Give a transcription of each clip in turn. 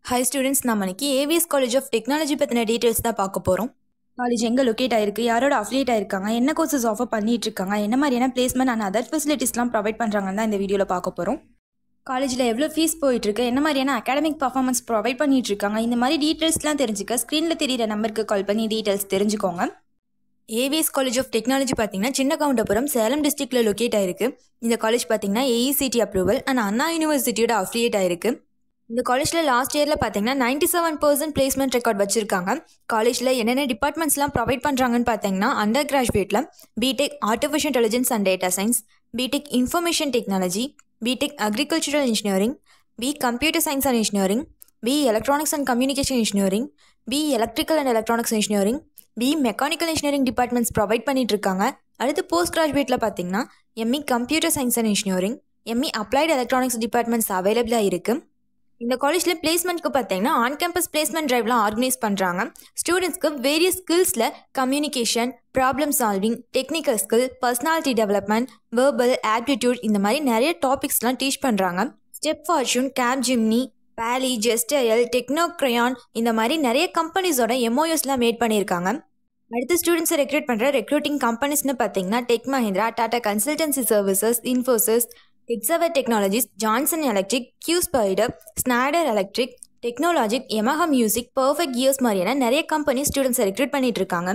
Hi students, நம்ம இன்னைக்கு AVS College of Technology பத்தின டீடைல்ஸ் தான் பார்க்க போறோம். காலேஜ் எங்க லொகேட் ஆயிருக்கு, யாரோட அஃபிலியேட் ஆயிருக்காங்க, என்ன கோர்சஸ் ஆஃபர் பண்ணிட்டு இருக்காங்க, என்ன மாதிரியான பிளேஸ்மெண்ட் அண்ட் அதர் ஃபெசிலிட்டிஸ்லாம் ப்ரொவைட் பண்றாங்கன்னு தான் இந்த வீடியோல பார்க்க போறோம். காலேஜில் எவ்வளோ ஃபீஸ் போயிட்டு இருக்கு, என்ன மாதிரியான அகாடமிக் பர்ஃபார்மன்ஸ் ப்ரொவைட் பண்ணிட்டு இருக்காங்க, இந்த மாதிரி டீடைல்ஸ்லாம் தெரிஞ்சுக்க ஸ்க்ரீனில் தெரியிற நம்பருக்கு கால் பண்ணி டீடைல்ஸ் தெரிஞ்சுக்கோங்க. AVS College of Technology பார்த்தீங்கன்னா சின்ன கவுண்டபுரம் சேலம் டிஸ்ட்ரிக்ட்ல லொகேட் ஆயிருக்கு. இந்த காலேஜ் பார்த்தீங்கன்னா AECT அப்ரூவல் அண்ட் அண்ணா யூனிவர்சிட்டியோட அஃபிலியேட் ஆயிருக்கு. இந்த காலேஜில் லாஸ்ட் இயரில் பார்த்தீங்கன்னா 97% பிளேஸ்மெண்ட் ரெக்கார்ட் வச்சிருக்காங்க. காலேஜில் என்னென்ன டிபார்ட்மெண்ட்ஸ்லாம் ப்ரொவைட் பண்ணுறாங்கன்னு பார்த்தீங்கன்னா அண்டர் கிராஜுவேட்டில் B Tech artificial intelligence and data science, B Tech information technology, B Tech agricultural engineering, computer science and engineering, electronics and communication engineering, electrical and electronics engineering, mechanical engineering departments provide பண்ணிட்டு இருக்காங்க. அடுத்து post கிராஜுவேட்டில் பார்த்தீங்கன்னா computer science and engineering, applied electronics departments அவைலபிளாக இருக்குது. இந்த காலேஜில் பிளேஸ்மெண்ட்க்கு பார்த்தீங்கன்னா ஆன் கேம்பஸ் பிளேஸ்மெண்ட் ட்ரைவ்லாம் ஆர்கனைஸ் பண்ணுறாங்க. ஸ்டூடெண்ட்ஸ்க்கு வேரியஸ் ஸ்கில்ஸில் communication, problem solving, technical skill, personality development, verbal, aptitude இந்த மாதிரி நிறைய டாபிக்ஸ்லாம் டீச் பண்ணுறாங்க. Step fortune, gap Jimny, Bali, ஜெஸ்டயல், டெக்னோக்ரையான் இந்த மாதிரி நிறைய கம்பெனிஸோட MOUஸ்லாம் மேட் பண்ணியிருக்காங்க. அடுத்து ஸ்டூடெண்ட்ஸை ரெக்ரூட் பண்ணுற ரெக்ரூட்டிங் கம்பெனிஸ்னு பார்த்தீங்கன்னா டெக் மஹிந்திரா, டாடா கன்சல்டன்சி சர்வீசஸ், இன்ஃபோசிஸ், எக்ஸவர் technologies, Johnson Electric, QSpiders, Schneider Electric, டெக்னாலஜிக், யமஹா மியூசிக், பர்ஃபெக்ட் கியர்ஸ் மாதிரியான நிறைய கம்பெனி ஸ்டூடெண்ட்ஸை ரெக்ரூட் பண்ணிட்டு இருக்காங்க.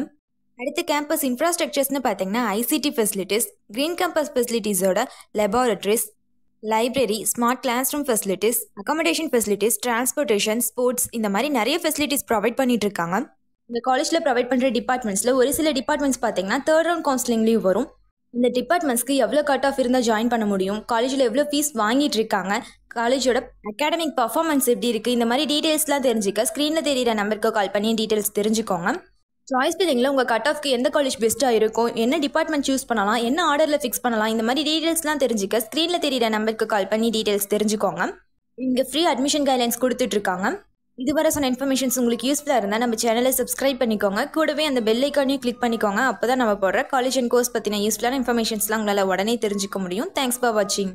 அடுத்து கேம்பஸ் இன்ஃப்ராஸ்ட்ரக்சர்ஸ்னு பார்த்தீங்கன்னா ICT ஃபெசிலிட்டிஸ், க்ரீன் கேம்பஸ் ஃபெசிலிட்டிஸோட laboratories, library, smart class room facilities, accommodation facilities, transportation, sports இந்த மாதிரி நிறைய ஃபெசிலிட்டிஸ் ப்ரொவைட் பண்ணிட்டு இருக்காங்க. இந்த காலேஜில் ப்ரொவைட் பண்ணுற டிபார்ட்மெண்ட்ஸில் ஒரு சில டிபார்ட்மெண்ட்ஸ் பார்த்தீங்கன்னா 3rd ரவுண்ட் கவுன்சிலிங்லேயும் வரும். இந்த டிபார்ட்மெண்ட்ஸ்க்கு எவ்வளோ கட் ஆஃப் இருந்தால் ஜாயின் பண்ண முடியும், காலேஜில் எவ்வளோ ஃபீஸ் வாங்கிட்டு இருக்காங்க, காலேஜோட அகாடமிக் பர்ஃபார்மன்ஸ் எப்படி இருக்குது, இந்த மாதிரி டீட்டெயில்ஸ்லாம் தெரிஞ்சுக்க ஸ்க்ரீனில் தெரியிற நம்பருக்கு கால் பண்ணி டீட்டெயில்ஸ் தெரிஞ்சுக்கோங்க. சாய்ஸ் பில்லிங்கில் உங்கள் கட் ஆஃப்க்கு எந்த காலேஜ் பெஸ்ட்டாக இருக்கும், என்ன டிபார்ட்மெண்ட் சூஸ் பண்ணலாம், என்ன ஆர்டரில் ஃபிக்ஸ் பண்ணலாம், இந்த மாதிரி டீட்டெயில்ஸ்லாம் தெரிஞ்சுக்க ஸ்க்ரீனில் தெரியிற நம்பருக்கு கால் பண்ணி டீட்டெயில்ஸ் தெரிஞ்சுக்கோங்க. இங்கே ஃப்ரீ அட்மிஷன் கைட்லைன்ஸ் கொடுத்துட்ருக்காங்க. இதுவரை சொன்ன இன்ஃபர்மேஷன்ஸ் உங்களுக்கு யூஸ்ஃபுல்லாக இருந்தால் நம்ம சேனலை சப்ஸ்கிரைப் பண்ணிக்கோங்க. கூடவே அந்த பெல் ஐக்கானையும் கிளிக் பண்ணிக்கோங்க. அப்போ தான் நம்ம போடுற காலேஜ் அண்ட் கோர்ஸ் பற்றின யூஸ்ஃபுல்லான இன்ஃபர்மேஷன்ஸ்லாம் உங்களால் உடனே தெரிஞ்சுக்க முடியும். தேங்க்ஸ் ஃபார் வாட்சிங்.